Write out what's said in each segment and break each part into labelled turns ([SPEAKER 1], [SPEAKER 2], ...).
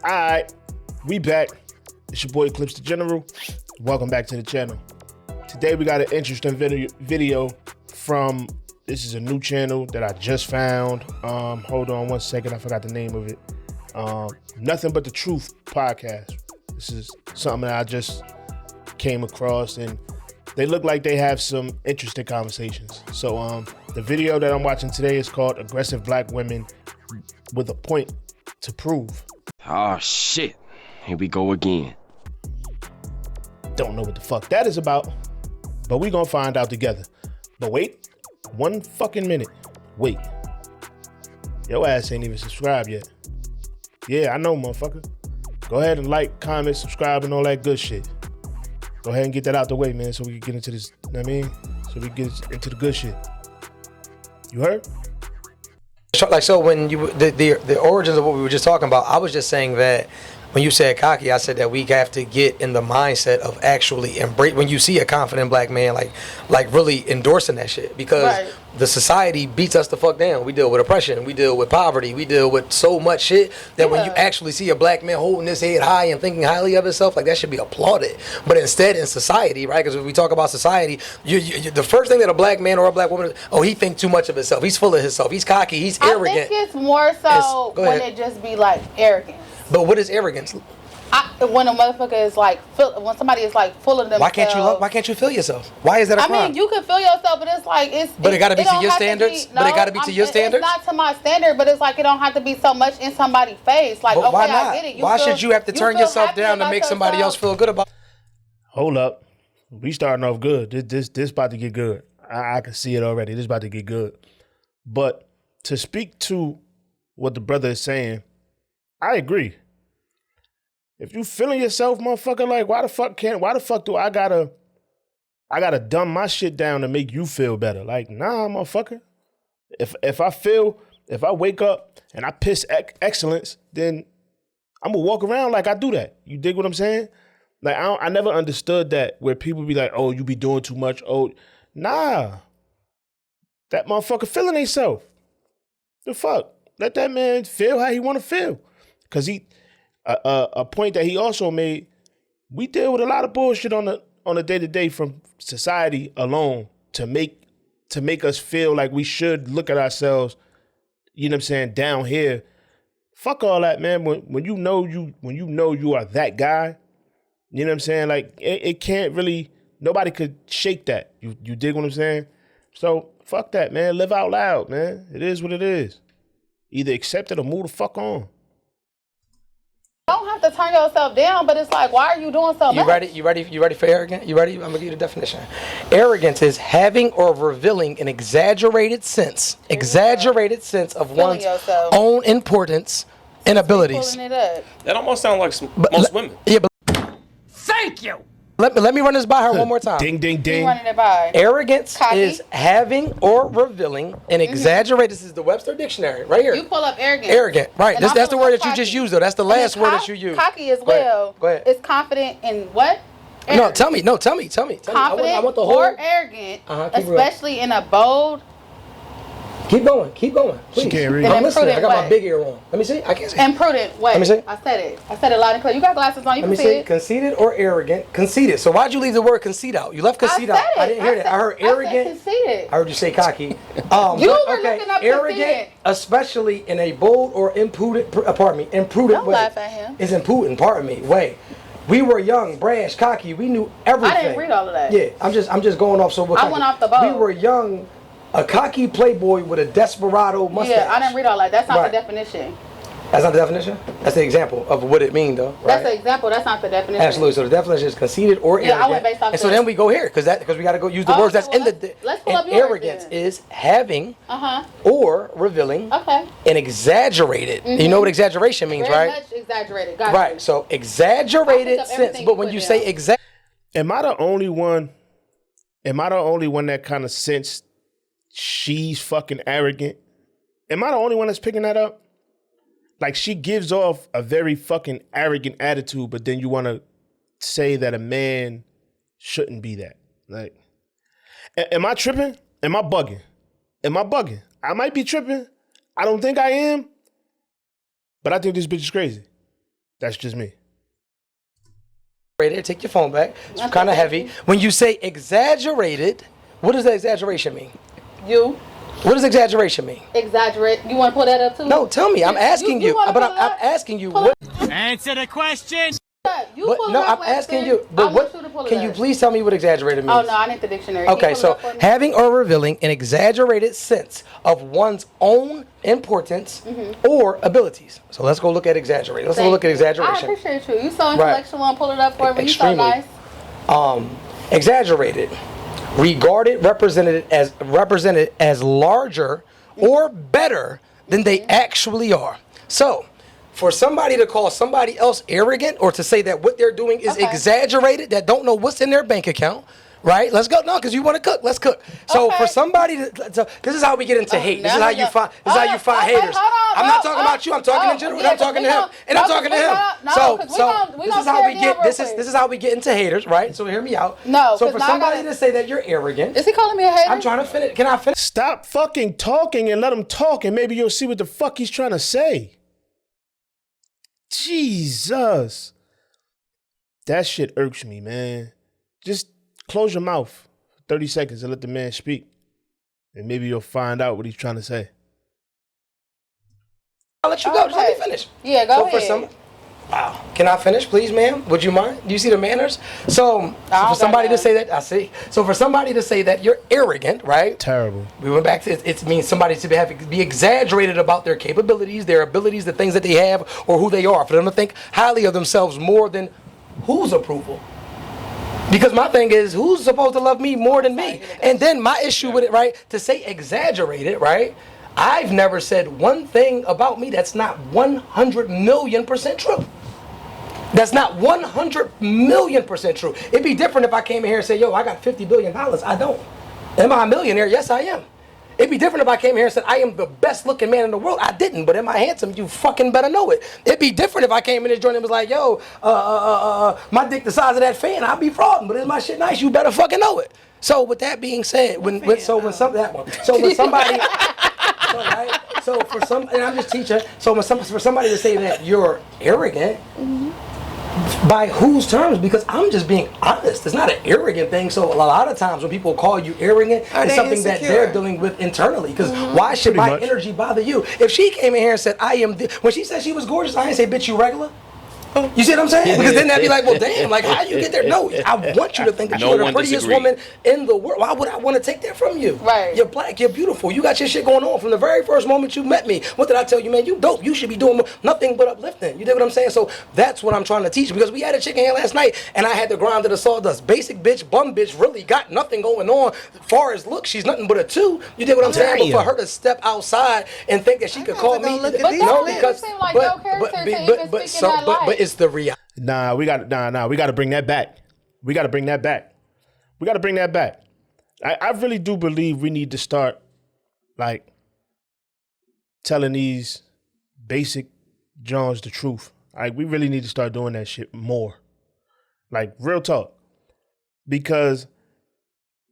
[SPEAKER 1] Alright, we back. It's your boy Clips the General. Welcome back to the channel. Today we got an interesting video from, this is a new channel that I just found. Hold on one second, I forgot the name of it. Nothing But the Truth podcast. This is something that I just came across and they look like they have some interesting conversations. So the video that I'm watching today is called Aggressive Black Women with a Point to Prove.
[SPEAKER 2] Oh shit, here we go again.
[SPEAKER 1] Don't know what the fuck that is about, but we gonna find out together. But wait, one fucking minute. Wait. Your ass ain't even subscribed yet. Yeah, I know, motherfucker. Go ahead and like, comment, subscribe, and all that good shit. Go ahead and get that out the way, man, so we can get into this, you know what I mean? So we get into the good shit. You heard?
[SPEAKER 3] Like, so when you the origins of what we were just talking about, I was just saying that when you said cocky, I said that we have to get in the mindset of actually embrace when you see a confident black man, like really endorsing that shit, because the society beats us the fuck down. We deal with oppression, we deal with poverty, we deal with so much shit that when you actually see a black man holding his head high and thinking highly of himself, like that should be applauded. But instead in society, right, because when we talk about society, the first thing that a black man or a black woman, oh, he thinks too much of himself, he's full of himself, he's cocky, he's arrogant.
[SPEAKER 4] I think it's more so when it just be like arrogance.
[SPEAKER 3] But what is arrogance?
[SPEAKER 4] When a motherfucker is like, when somebody is like full of themselves.
[SPEAKER 3] Why can't you feel yourself? Why is that a crime?
[SPEAKER 4] I mean, you can feel yourself, but it's like
[SPEAKER 3] But it got to be to your standards. But it got to be to your standards.
[SPEAKER 4] It's not to my standard, but it's like it don't have to be so much in somebody's face. Like,
[SPEAKER 3] but
[SPEAKER 4] okay,
[SPEAKER 3] why not?
[SPEAKER 4] I get it.
[SPEAKER 3] Why should you have to turn yourself down to make somebody else feel good about?
[SPEAKER 1] Hold up, we starting off good. This about to get good. I can see it already. This about to get good. But to speak to what the brother is saying, I agree. If you feeling yourself, motherfucker, like why the fuck do I gotta dumb my shit down to make you feel better? Like, nah, motherfucker. If I wake up and I piss excellence, then I'm gonna walk around like I do that. You dig what I'm saying? Like I never understood that, where people be like, oh, you be doing too much. Oh, nah. That motherfucker feeling himself. The fuck? Let that man feel how he wanna feel. Cause a point that he also made, we deal with a lot of bullshit on a day-to-day from society alone to make us feel like we should look at ourselves, you know what I'm saying, down here. Fuck all that, man. When you know you are that guy, you know what I'm saying? Like it can't really, nobody could shake that. You dig what I'm saying? So fuck that, man. Live out loud, man. It is what it is. Either accept it or move the fuck on.
[SPEAKER 4] You don't have to turn yourself down, but it's like, why are you doing so much?
[SPEAKER 3] You ready for arrogant? You ready? I'm gonna give you the definition. Arrogance is having or revealing an exaggerated sense of one's own importance and abilities.
[SPEAKER 2] That almost sounds like most women.
[SPEAKER 3] Yeah, but thank you. Let me run this by her one more time.
[SPEAKER 1] Ding, ding, ding.
[SPEAKER 4] Running it by.
[SPEAKER 3] Arrogance is having or revealing an exaggerated. This is the Webster Dictionary right here.
[SPEAKER 4] You pull up arrogant.
[SPEAKER 3] Arrogant, right? That's the word that you just used, though. That's the last word that you used.
[SPEAKER 4] Cocky as well.
[SPEAKER 3] Go ahead.
[SPEAKER 4] It's confident in what?
[SPEAKER 3] Arrogant. No, tell me.
[SPEAKER 4] Confident
[SPEAKER 3] I want the whole.
[SPEAKER 4] or arrogant, especially in a bold.
[SPEAKER 3] Keep going, please.
[SPEAKER 1] She can't read.
[SPEAKER 3] I'm listening. I got my big ear on. Let me see. I can't see.
[SPEAKER 4] Imprudent way.
[SPEAKER 3] Let me see.
[SPEAKER 4] I said it loud and clear. You got glasses on. You can see it.
[SPEAKER 3] Conceited or arrogant? Conceited. So why'd you leave the word conceit out? You left conceit out. I didn't hear that. I heard arrogant.
[SPEAKER 4] I said conceited.
[SPEAKER 3] I heard you say cocky.
[SPEAKER 4] You were looking up
[SPEAKER 3] arrogant,
[SPEAKER 4] conceited.
[SPEAKER 3] especially in a bold or imprudent. Imprudent
[SPEAKER 4] Don't
[SPEAKER 3] way.
[SPEAKER 4] laugh at him.
[SPEAKER 3] It's imprudent. Pardon me. Way. We were young, brash, cocky. We knew everything.
[SPEAKER 4] I didn't read all of that.
[SPEAKER 3] Yeah, I'm just going off. So
[SPEAKER 4] I went off the boat.
[SPEAKER 3] We were young. A cocky playboy with a desperado mustache.
[SPEAKER 4] Yeah, I didn't read all that. That's not the definition.
[SPEAKER 3] That's not the definition? That's the example of what it means, though. Right?
[SPEAKER 4] That's the example. That's not the definition.
[SPEAKER 3] Absolutely. So the definition is conceited or arrogant.
[SPEAKER 4] Yeah, I went based off.
[SPEAKER 3] And so then we go here because we got to go use the words that's in the.
[SPEAKER 4] Let's pull up yours.
[SPEAKER 3] Arrogance is having or revealing
[SPEAKER 4] an
[SPEAKER 3] exaggerated. You know what exaggeration means,
[SPEAKER 4] Very
[SPEAKER 3] right?
[SPEAKER 4] much exaggerated. Got
[SPEAKER 3] right.
[SPEAKER 4] You.
[SPEAKER 3] So exaggerated sense. But when you say
[SPEAKER 1] am I the only one that kind of sensed she's fucking arrogant? Am I the only one that's picking that up? Like, she gives off a very fucking arrogant attitude, but then you want to say that a man shouldn't be that. Like, am I tripping? Am I bugging? I might be tripping. I don't think I am, but I think this bitch is crazy. That's just me.
[SPEAKER 3] Take your phone back. It's kind of heavy. When you say exaggerated, what does that exaggeration mean? What does exaggeration mean?
[SPEAKER 4] Exaggerate. You want to pull that up too?
[SPEAKER 3] No, tell me. I'm asking you.
[SPEAKER 4] wanna
[SPEAKER 3] But
[SPEAKER 4] pull it
[SPEAKER 3] I'm
[SPEAKER 4] up?
[SPEAKER 3] asking you.
[SPEAKER 4] Pull
[SPEAKER 3] What?
[SPEAKER 5] Answer the question.
[SPEAKER 4] You
[SPEAKER 3] But
[SPEAKER 4] pull it
[SPEAKER 3] no,
[SPEAKER 4] up,
[SPEAKER 3] I'm asking
[SPEAKER 4] Winston.
[SPEAKER 3] you. But
[SPEAKER 4] I want
[SPEAKER 3] what?
[SPEAKER 4] you to pull it
[SPEAKER 3] Can you
[SPEAKER 4] up.
[SPEAKER 3] please tell me what exaggerated means?
[SPEAKER 4] Oh no, I need the dictionary. Can
[SPEAKER 3] Okay,
[SPEAKER 4] you pull it
[SPEAKER 3] so
[SPEAKER 4] up for me?
[SPEAKER 3] having or revealing an exaggerated sense of one's own importance or abilities. So let's go look at exaggerated. Let's go look at
[SPEAKER 4] I
[SPEAKER 3] exaggeration.
[SPEAKER 4] appreciate you. You so intellectual. And pull it up for me. You so
[SPEAKER 3] Extremely.
[SPEAKER 4] nice.
[SPEAKER 3] Exaggerated, regarded, represented as larger or better than they actually are. So, for somebody to call somebody else arrogant or to say that what they're doing is exaggerated, that don't know what's in their bank account, right? Let's go. No, because you want to cook. Let's cook. So for somebody to, so this is how we get into hate. This is how you find. This is how you find haters. I'm not talking about you. I'm talking in general. And I'm talking to him. And I'm talking to him. So this is how we get. This is how we get into haters, right? So hear me out.
[SPEAKER 4] No.
[SPEAKER 3] So for somebody to say that you're arrogant,
[SPEAKER 4] is he calling me a hater?
[SPEAKER 3] I'm trying to finish. Can I finish?
[SPEAKER 1] Stop fucking talking and let him talk, and maybe you'll see what the fuck he's trying to say. Jesus. That shit irks me, man. Just close your mouth for 30 seconds and let the man speak. And maybe you'll find out what he's trying to say.
[SPEAKER 3] I'll let you go. Just let me finish.
[SPEAKER 4] Yeah, go ahead.
[SPEAKER 3] Wow. Can I finish, please, ma'am? Would you mind? Do you see the manners? So for somebody to say that, I see. So for somebody to say that you're arrogant, right?
[SPEAKER 1] Terrible.
[SPEAKER 3] We went back to it means somebody to be exaggerated about their capabilities, their abilities, the things that they have, or who they are. For them to think highly of themselves more than whose approval. Because my thing is, who's supposed to love me more than me? And then my issue with it, right? To say exaggerated, right? I've never said one thing about me that's not 100 million% true. That's not 100 million% true. It'd be different if I came in here and said, yo, I got $50 billion. I don't. Am I a millionaire? Yes, I am. It'd be different if I came here and said, I am the best looking man in the world. I didn't, but am I handsome? You fucking better know it. It'd be different if I came in this joint and was like, yo, my dick the size of that fan, I'd be frauding, but is my shit nice? You better fucking know it. So with that being said, when somebody, right? So for some, and I'm just teaching. So for somebody to say that you're arrogant, by whose terms? Because I'm just being honest. It's not an arrogant thing. So a lot of times when people call you arrogant, it's something that they're dealing with internally. Because why should my energy bother you? If she came in here and said, when she said she was gorgeous, I didn't say, bitch, you regular. You see what I'm saying? Because then they'd be like, well, damn, like, how you get there? No, I want you to think that you're the prettiest woman in the world. Why would I want to take that from you?
[SPEAKER 4] Right.
[SPEAKER 3] You're black, you're beautiful. You got your shit going on from the very first moment you met me. What did I tell you, man? You dope. You should be doing nothing but uplifting. You dig what I'm saying? So that's what I'm trying to teach. Because we had a chicken here last night, and I had the grind to the sawdust. Basic bitch, bum bitch, really got nothing going on. As far as look, she's nothing but a 2. You dig what I'm saying? But for her to step outside and think that she could call me,
[SPEAKER 4] but
[SPEAKER 3] it's the reality.
[SPEAKER 1] Nah, we got to bring that back. We got to bring that back. I really do believe we need to start, like, telling these basic Johns the truth. Like, we really need to start doing that shit more. Like, real talk. Because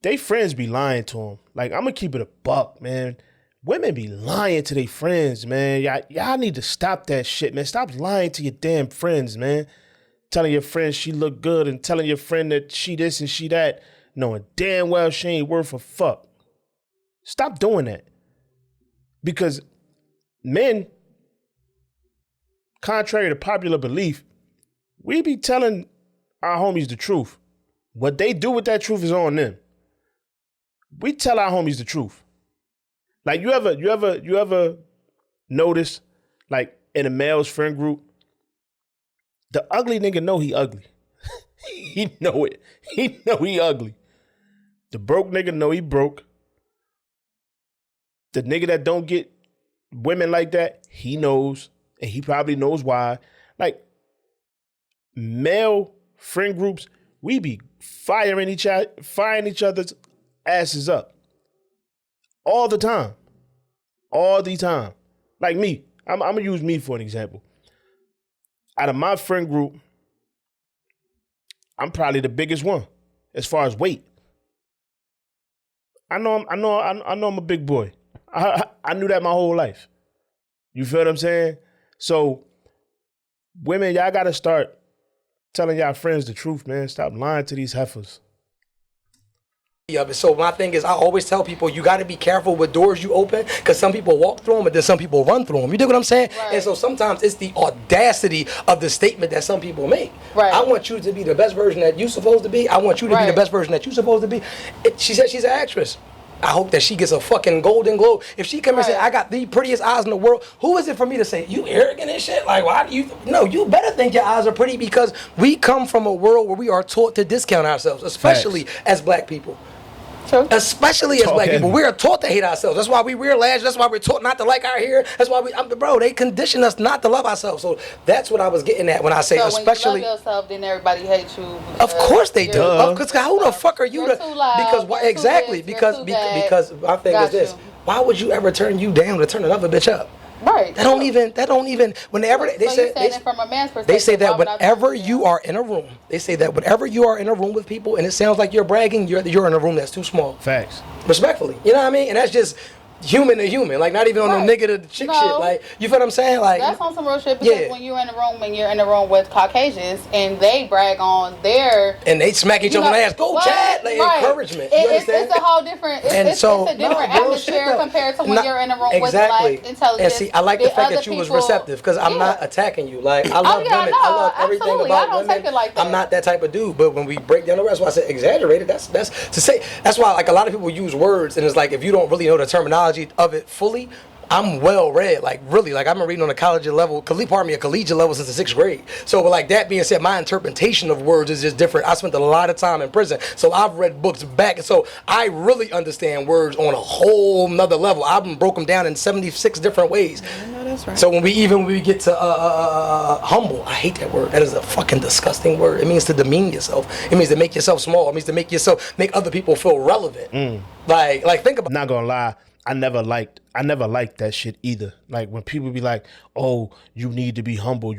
[SPEAKER 1] they friends be lying to them. Like, I'm going to keep it a buck, man. Women be lying to their friends, man. Y'all need to stop that shit, man. Stop lying to your damn friends, man. Telling your friend she look good and telling your friend that she this and she that, knowing damn well she ain't worth a fuck. Stop doing that. Because men, contrary to popular belief, we be telling our homies the truth. What they do with that truth is on them. We tell our homies the truth. Like, you ever notice, like, in a male's friend group, the ugly nigga know he ugly. He know it. He know he ugly. The broke nigga know he broke. The nigga that don't get women like that, he knows. And he probably knows why. Like, male friend groups, we be firing each other's asses up. All the time. All the time. Like me. I'm going to use me for an example. Out of my friend group, I'm probably the biggest one as far as weight. I know I'm a big boy. I knew that my whole life. You feel what I'm saying? So women, y'all gotta start telling y'all friends the truth, man. Stop lying to these heifers.
[SPEAKER 3] Of it. So my thing is, I always tell people you got to be careful with doors you open, because some people walk through them, and then some people run through them. You dig what I'm saying?
[SPEAKER 4] Right.
[SPEAKER 3] And so sometimes it's the audacity of the statement that some people make.
[SPEAKER 4] Right.
[SPEAKER 3] I want you to be the best version that you're supposed to be. I want you to be the best version that you're supposed to be. She said she's an actress. I hope that she gets a fucking Golden Globe. If she come and say, I got the prettiest eyes in the world, who is it for me to say, you arrogant and shit? Like, why do you? No, you better think your eyes are pretty, because we come from a world where we are taught to discount ourselves, especially as black people.
[SPEAKER 4] True.
[SPEAKER 3] Especially as black people, we are taught to hate ourselves. That's why we wear lashes. That's why we're taught not to like our hair. That's why they condition us not to love ourselves. So that's what I was getting at when I say,
[SPEAKER 4] so
[SPEAKER 3] especially.
[SPEAKER 4] When you love yourself, then everybody hates you.
[SPEAKER 3] Of course they do. Because who the fuck are you?
[SPEAKER 4] You're too loud,
[SPEAKER 3] Because why?
[SPEAKER 4] you're too
[SPEAKER 3] Exactly.
[SPEAKER 4] this,
[SPEAKER 3] Because
[SPEAKER 4] you're too that.
[SPEAKER 3] because my thing is this.
[SPEAKER 4] You.
[SPEAKER 3] Why would you ever turn you down to turn another bitch up?
[SPEAKER 4] Right.
[SPEAKER 3] That don't even. Whenever they
[SPEAKER 4] so
[SPEAKER 3] say
[SPEAKER 4] you're saying it from a man's perspective.
[SPEAKER 3] they say that
[SPEAKER 4] why would I
[SPEAKER 3] whenever
[SPEAKER 4] turn
[SPEAKER 3] you
[SPEAKER 4] down?
[SPEAKER 3] are in a room, they say that whenever you are in a room with people and it sounds like you're bragging, you're in a room that's too small.
[SPEAKER 1] Facts.
[SPEAKER 3] Respectfully, you know what I mean? And that's just human to human, like not even on no negative chick shit. Like, you feel what I'm saying? Like,
[SPEAKER 4] that's on some real shit, because when you're in the room with Caucasians and they brag on their
[SPEAKER 3] and they smack each other on the ass, go Chad, like encouragement. You understand?
[SPEAKER 4] It's a whole different. It's a different atmosphere compared to when you're in a room with like intelligent.
[SPEAKER 3] And see, I like the fact that you was receptive, because I'm not attacking you. Like, I love women. I love everything about
[SPEAKER 4] I don't
[SPEAKER 3] women.
[SPEAKER 4] take it like that.
[SPEAKER 3] I'm not that type of dude. But when we break down the rest, why I said exaggerated. That's to say. That's why like a lot of people use words, and it's like if you don't really know the terminology of it fully. I'm well read, like really, like I've been reading on a collegiate level, a collegiate level since the 6th grade. So like that being said, my interpretation of words is just different. I spent a lot of time in prison, so I've read books back, so I really understand words on a whole nother level. I've broke them down in 76 different ways.
[SPEAKER 4] No, that's right.
[SPEAKER 3] So when we get to humble, I hate that word. That is a fucking disgusting word. It means to demean yourself. It means to make yourself small. It means to make other people feel relevant. Like think about.
[SPEAKER 1] Not gonna lie. I never liked that shit either. Like when people be like, "Oh, you need to be humble."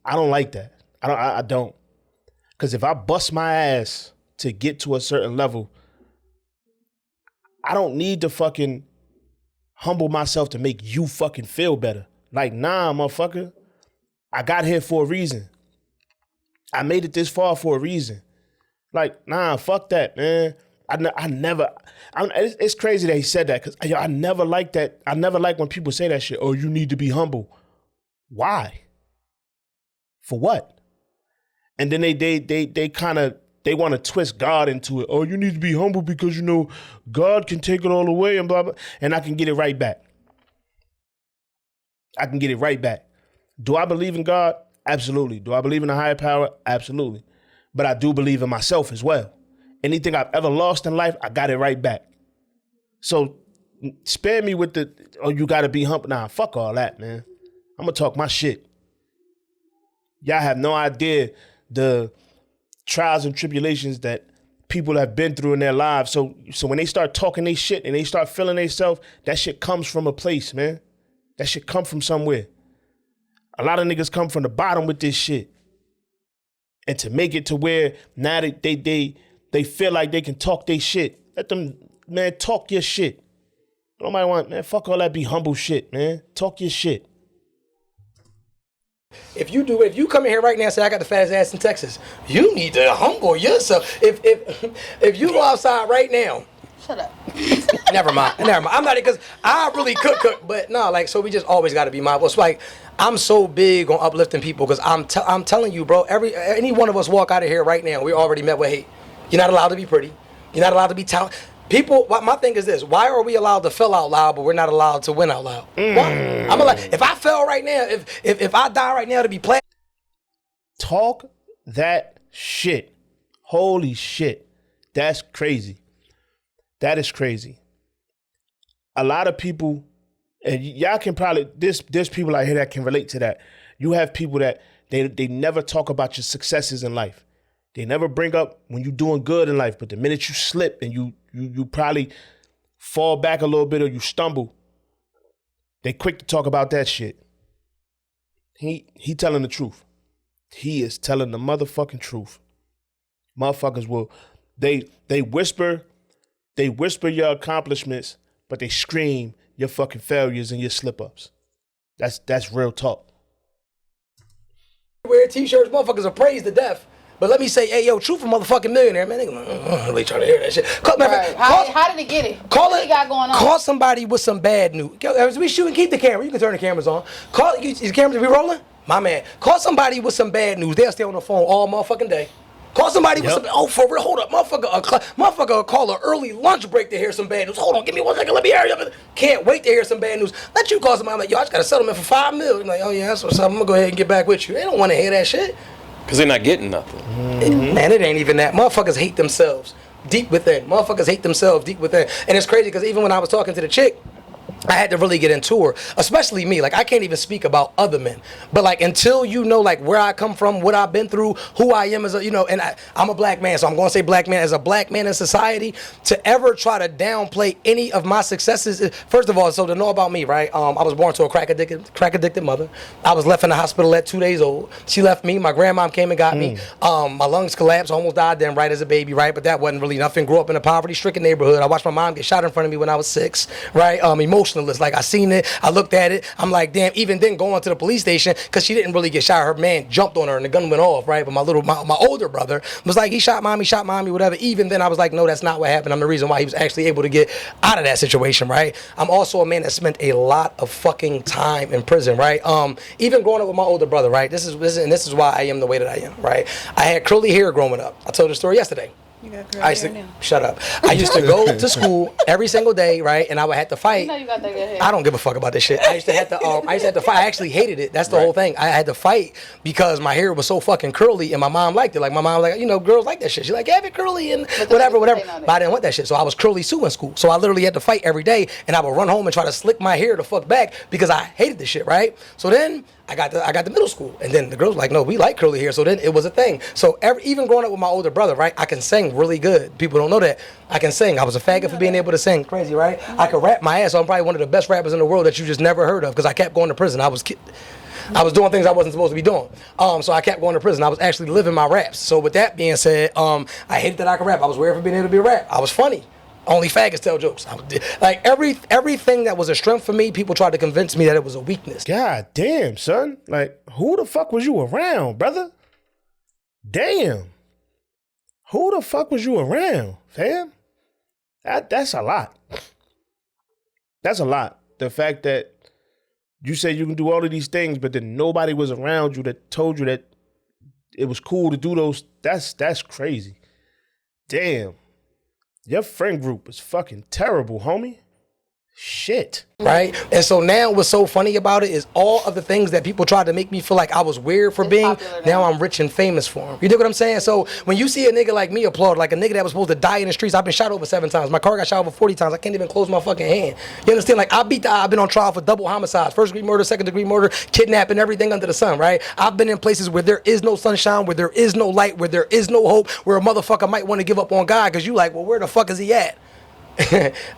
[SPEAKER 1] I don't like that. I don't. Because if I bust my ass to get to a certain level, I don't need to fucking humble myself to make you fucking feel better. Like, nah, motherfucker. I got here for a reason. I made it this far for a reason. Like, nah, fuck that, man. It's crazy that he said that, because I never like that. I never like when people say that shit. Oh, you need to be humble. Why? For what? And then they want to twist God into it. Oh, you need to be humble because, you know, God can take it all away and blah, blah. And I can get it right back. Do I believe in God? Absolutely. Do I believe in a higher power? Absolutely. But I do believe in myself as well. Anything I've ever lost in life, I got it right back. So spare me with you got to be humble. Nah, fuck all that, man. I'm going to talk my shit. Y'all have no idea the trials and tribulations that people have been through in their lives. So when they start talking they shit and they start feeling themselves, that shit comes from a place, man. That shit come from somewhere. A lot of niggas come from the bottom with this shit. And to make it to where now they feel like they can talk their shit. Let them, man, talk your shit. Nobody want, man, fuck all that be humble shit, man. Talk your shit.
[SPEAKER 3] If you come in here right now and say I got the fattest ass in Texas, you need to humble yourself. If you go outside right now,
[SPEAKER 4] shut up.
[SPEAKER 3] never mind. I'm not, because I really cook, but no, like, so we just always got to be mindful. It's like I'm so big on uplifting people, because I'm telling you, bro. Any one of us walk out of here right now, we already met with hate. You're not allowed to be pretty. You're not allowed to be talented. People, my thing is this: why are we allowed to fail out loud, but we're not allowed to win out loud? Why? I'm like, if I fail right now, if I die right now to be played,
[SPEAKER 1] talk that shit. Holy shit, that's crazy. That is crazy. A lot of people, and y'all can probably there's people out here that can relate to that. You have people that they never talk about your successes in life. They never bring up when you're doing good in life, but the minute you slip and you probably fall back a little bit or you stumble, they quick to talk about that shit. He telling the truth. He is telling the motherfucking truth. Motherfuckers will, they whisper your accomplishments, but they scream your fucking failures and your slip-ups. That's real talk.
[SPEAKER 3] t-shirts, motherfuckers are praised to death. But let me say, hey, yo, Truth a motherfucking millionaire, man. Nigga, really trying to hear that shit.
[SPEAKER 4] Right. How did he get it? What he got going on?
[SPEAKER 3] Call somebody with some bad news. As we shooting, keep the camera. You can turn the cameras on. Is the cameras be rolling? My man. Call somebody with some bad news. They'll stay on the phone all motherfucking day. Call somebody with some, oh, for real, hold up. Motherfucker will call an early lunch break to hear some bad news. Hold on, give me 1 second, let me hurry up. Can't wait to hear some bad news. Let you call somebody, I'm like, yo, I just got a settlement for $5 million. I'm like, oh yeah, that's what's up. I'm gonna go ahead and get back with you. They don't wanna hear that shit.
[SPEAKER 2] Because they're not getting nothing.
[SPEAKER 3] Man, it ain't even that. Motherfuckers hate themselves deep within. Motherfuckers hate themselves deep within. And it's crazy because even when I was talking to the chick, I had to really get into her, especially me. Like, I can't even speak about other men. But, like, until you know, like, where I come from, what I've been through, who I am as a, you know, and I'm a black man, so I'm going to say black man. As a black man in society, to ever try to downplay any of my successes, first of all, so to know about me, right? I was born to a crack-addicted mother. I was left in the hospital at 2 days old. She left me. My grandmom came and got me. My lungs collapsed. I almost died then, right, as a baby, right? But that wasn't really nothing. Grew up in a poverty-stricken neighborhood. I watched my mom get shot in front of me when I was 6, right? Emotionalist. Like, I seen it, I looked at it, I'm like, damn. Even then, going to the police station, because she didn't really get shot, her man jumped on her and the gun went off, right? But my older brother was like, he shot mommy, whatever. Even then, I was like, no, that's not what happened. I'm the reason why he was actually able to get out of that situation, right? I'm also a man that spent a lot of fucking time in prison, right? Even growing up with my older brother, right? This is why I am the way that I am, right? I had curly hair growing up. I told the story yesterday.
[SPEAKER 4] You got curly hair now.
[SPEAKER 3] Shut up. I used to go to school every single day, right? And I would have to fight.
[SPEAKER 4] You know you got that good hair.
[SPEAKER 3] I don't give a fuck about this shit. I used to have to fight. I actually hated it. That's the whole thing. I had to fight because my hair was so fucking curly, and my mom liked it. Like, my mom, like, you know, girls like that shit. She's like, have it curly and whatever. But I didn't want that shit. So I was curly Sue in school. So I literally had to fight every day, and I would run home and try to slick my hair the fuck back because I hated this shit, right? So then I got to middle school, and then the girls were like, no, we like curly hair. So then it was a thing. So even growing up with my older brother, right, I can sing really good. People don't know that. I can sing. I was a faggot for being able to sing. Crazy, right? I could rap my ass. So I'm probably one of the best rappers in the world that you just never heard of because I kept going to prison. I was doing things I wasn't supposed to be doing. So I kept going to prison. I was actually living my raps. So with that being said, I hated that I could rap. I was weird for being able to be a rap. I was funny. Only faggots tell jokes. Like, everything that was a strength for me, people tried to convince me that it was a weakness.
[SPEAKER 1] God damn, son. Like, who the fuck was you around, brother? Damn. Who the fuck was you around, fam? That's a lot. That's a lot. The fact that you said you can do all of these things, but then nobody was around you that told you that it was cool to do those. That's crazy. Damn. Your friend group is fucking terrible, homie. Shit.
[SPEAKER 3] Right? And so now what's so funny about it is all of the things that people tried to make me feel like I was weird for being, now I'm rich and famous for them. You dig what I'm saying? So when you see a nigga like me applaud, like a nigga that was supposed to die in the streets, I've been shot over 7 times. My car got shot over 40 times. I can't even close my fucking hand. You understand? Like, I've been on trial for double homicides, 1st degree murder, 2nd degree murder, kidnapping, everything under the sun, right? I've been in places where there is no sunshine, where there is no light, where there is no hope, where a motherfucker might want to give up on God because you like, well, where the fuck is he at?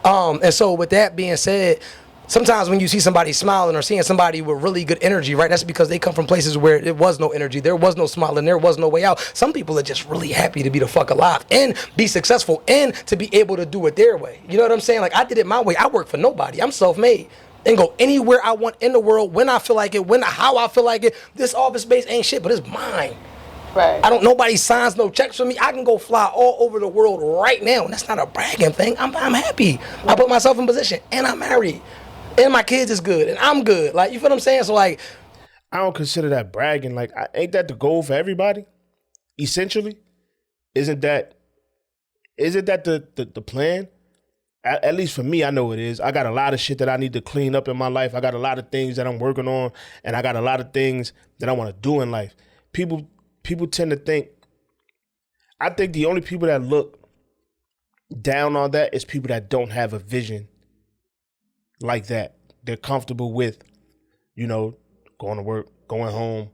[SPEAKER 3] And so with that being said, sometimes when you see somebody smiling or seeing somebody with really good energy, right, that's because they come from places where there was no energy, there was no smiling, there was no way out. Some people are just really happy to be the fuck alive and be successful and to be able to do it their way. You know what I'm saying? Like, I did it my way. I work for nobody. I'm self-made. And go anywhere I want in the world, when I feel like it, how I feel like it. This office space ain't shit, but it's mine.
[SPEAKER 4] Right.
[SPEAKER 3] Nobody signs no checks for me. I can go fly all over the world right now. And that's not a bragging thing. I'm happy. Right. I put myself in position, and I'm married. And my kids is good, and I'm good. Like, you feel what I'm saying? So, like,
[SPEAKER 1] I don't consider that bragging. Like, ain't that the goal for everybody? Essentially, isn't that the plan? At least for me, I know it is. I got a lot of shit that I need to clean up in my life. I got a lot of things that I'm working on, and I got a lot of things that I want to do in life. People tend to think, I think the only people that look down on that is people that don't have a vision like that. They're comfortable with, you know, going to work, going home,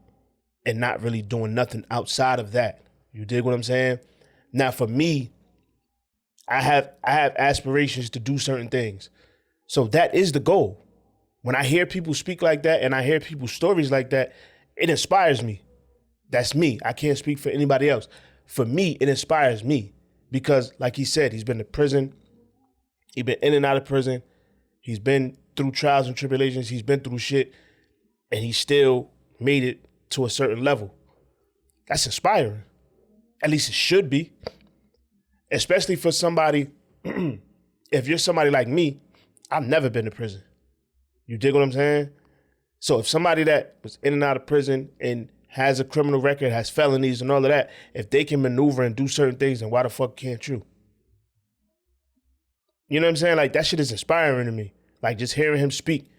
[SPEAKER 1] and not really doing nothing outside of that. You dig what I'm saying? Now, for me, I have aspirations to do certain things. So that is the goal. When I hear people speak like that and I hear people's stories like that, it inspires me. That's me. I can't speak for anybody else. For me, it inspires me because, like he said, he's been to prison. He's been in and out of prison. He's been through trials and tribulations. He's been through shit, and he still made it to a certain level. That's inspiring. At least it should be. Especially for somebody, if you're somebody like me, I've never been to prison. You dig what I'm saying? So if somebody that was in and out of prison and has a criminal record, has felonies and all of that, if they can maneuver and do certain things, then why the fuck can't you? You know what I'm saying? Like, that shit is inspiring to me. Like, just hearing him speak,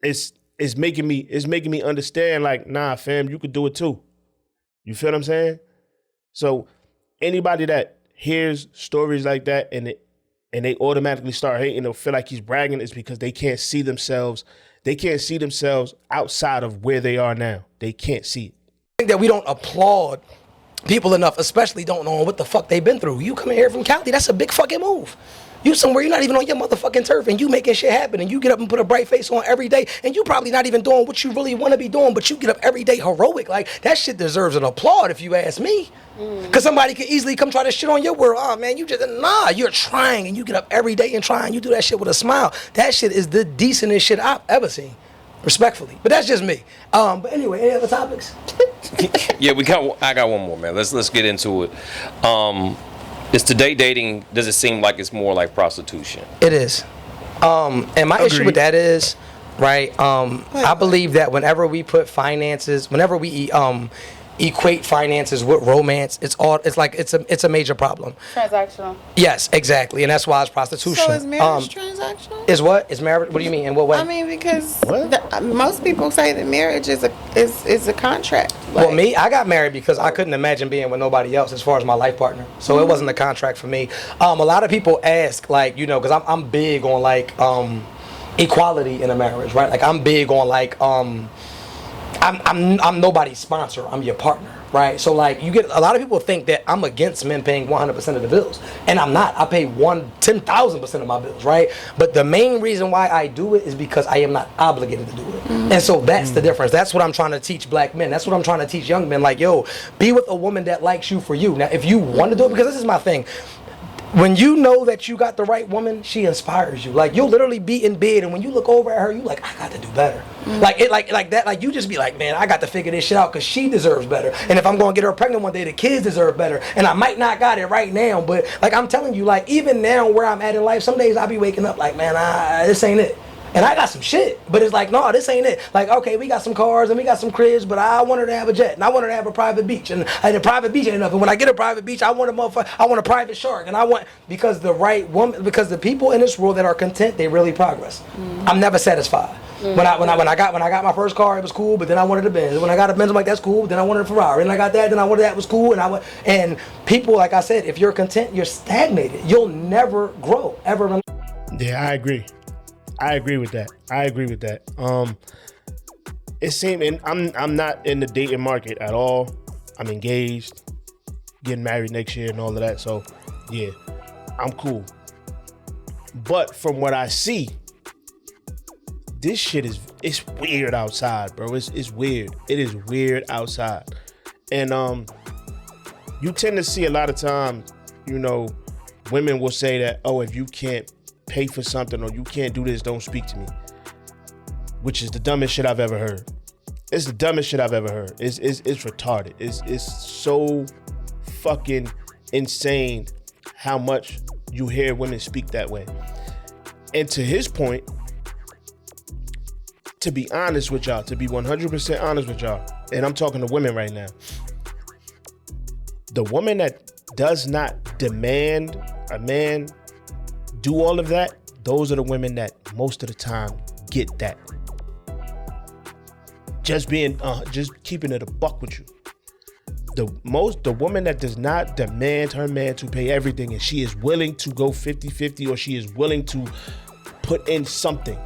[SPEAKER 1] it's making me understand, like, nah, fam, you could do it too. You feel what I'm saying? So anybody that hears stories like that and they automatically start hating or feel like he's bragging is because they can't see themselves. They can't see themselves outside of where they are now. They can't see it.
[SPEAKER 3] I think that we don't applaud people enough, especially don't know what the fuck they've been through. You coming here from Cali, that's a big fucking move. You somewhere you're not even on your motherfucking turf and you making shit happen and you get up and put a bright face on every day and you probably not even doing what you really want to be doing, but you get up every day heroic. Like, that shit deserves an applaud if you ask me. Because somebody could easily come try to shit on your world. Oh, man, you're trying and you get up every day and try and you do that shit with a smile. That shit is the decentest shit I've ever seen. Respectfully. But that's just me. But anyway, any other topics?
[SPEAKER 2] Yeah, I got one more, man. Let's get into it. Is today dating, does it seem like it's more like prostitution?
[SPEAKER 3] It is. And my issue with that is, right, I believe that whenever we put finances, whenever we equate finances with romance, it's a major problem.
[SPEAKER 4] Transactional.
[SPEAKER 3] Yes, exactly. And that's why it's prostitution.
[SPEAKER 6] So is marriage transactional?
[SPEAKER 3] Is what? Is marriage? What do you mean? In what way?
[SPEAKER 6] I mean, because most people say that marriage is a contract.
[SPEAKER 3] Well, me, I got married because I couldn't imagine being with nobody else as far as my life partner. So it wasn't a contract for me. A lot of people ask, like, you know, because I'm big on like equality in a marriage, right? Like, I'm big on like I'm nobody's sponsor. I'm your partner, right? So like, you get a lot of people think that I'm against men paying 100% of the bills, and I'm not. I pay 10,000% of my bills, right? But the main reason why I do it is because I am not obligated to do it, and so that's the difference. That's what I'm trying to teach black men. That's what I'm trying to teach young men. Like, yo, be with a woman that likes you for you. Now, if you want to do it, because this is my thing. When you know that you got the right woman, she inspires you. Like, you'll literally be in bed, and when you look over at her, you like, I got to do better. Like that. Like, you just be like, man, I got to figure this shit out because she deserves better. And if I'm going to get her pregnant one day, the kids deserve better. And I might not got it right now, but like, I'm telling you, like, even now where I'm at in life, some days I'll be waking up like, man, this ain't it. And I got some shit, but it's like, no, this ain't it. Like, okay, we got some cars and we got some cribs, but I want her to have a jet and I want her to have a private beach, and a private beach ain't enough. And when I get a private beach, I want a private shark, and because the right woman, because the people in this world that are content, they really progress. I'm never satisfied. When I got my first car, it was cool, but then I wanted a Benz. When I got a Benz, I'm like, that's cool, but then I wanted a Ferrari. And I got that, then I wanted that was cool, and people, like I said, if you're content, you're stagnated. You'll never grow ever.
[SPEAKER 1] Yeah, I agree with that. It seemed, and I'm not in the dating market at all. I'm engaged, getting married next year and all of that. So yeah, I'm cool. But from what I see, this shit it's weird outside, bro. It's weird. It is weird outside. And you tend to see a lot of times, you know, women will say that, oh, if you can't pay for something or you can't do this, don't speak to me. Which is the dumbest shit I've ever heard. It's the dumbest shit I've ever heard. It's retarded. It's so fucking insane how much you hear women speak that way. And to his point, to be honest with y'all, to be 100% honest with y'all, and I'm talking to women right now, the woman that does not demand a man do all of that, those are the women that most of the time get that. Just keeping it a buck with you. The woman that does not demand her man to pay everything and she is willing to go 50-50 or she is willing to put in something,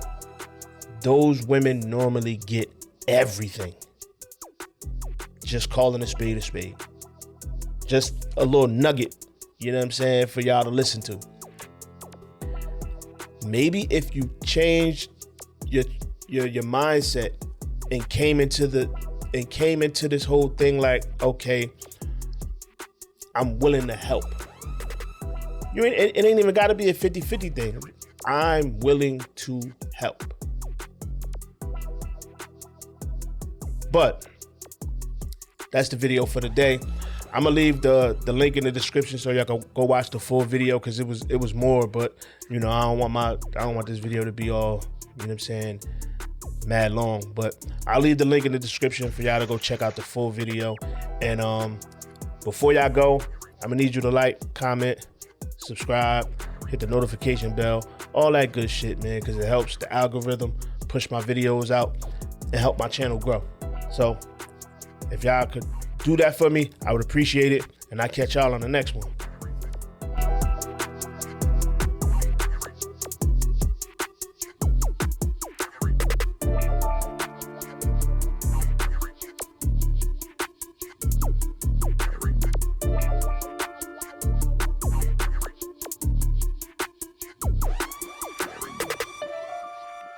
[SPEAKER 1] those women normally get everything. Just calling a spade a spade. Just a little nugget, you know what I'm saying, for y'all to listen to. Maybe if you changed your mindset and came into this whole thing like, okay, I'm willing to help. It ain't even got to be a 50-50 thing. I'm willing to help. But that's the video for the day. I'm gonna leave the link in the description so y'all can go watch the full video because it was more, but you know, I don't want this video to be all, you know what I'm saying, mad long. But I'll leave the link in the description for y'all to go check out the full video. And before y'all go, I'm gonna need you to like, comment, subscribe, hit the notification bell, all that good shit, man, because it helps the algorithm push my videos out and help my channel grow. So if y'all could do that for me, I would appreciate it, and I'll catch y'all on the next one.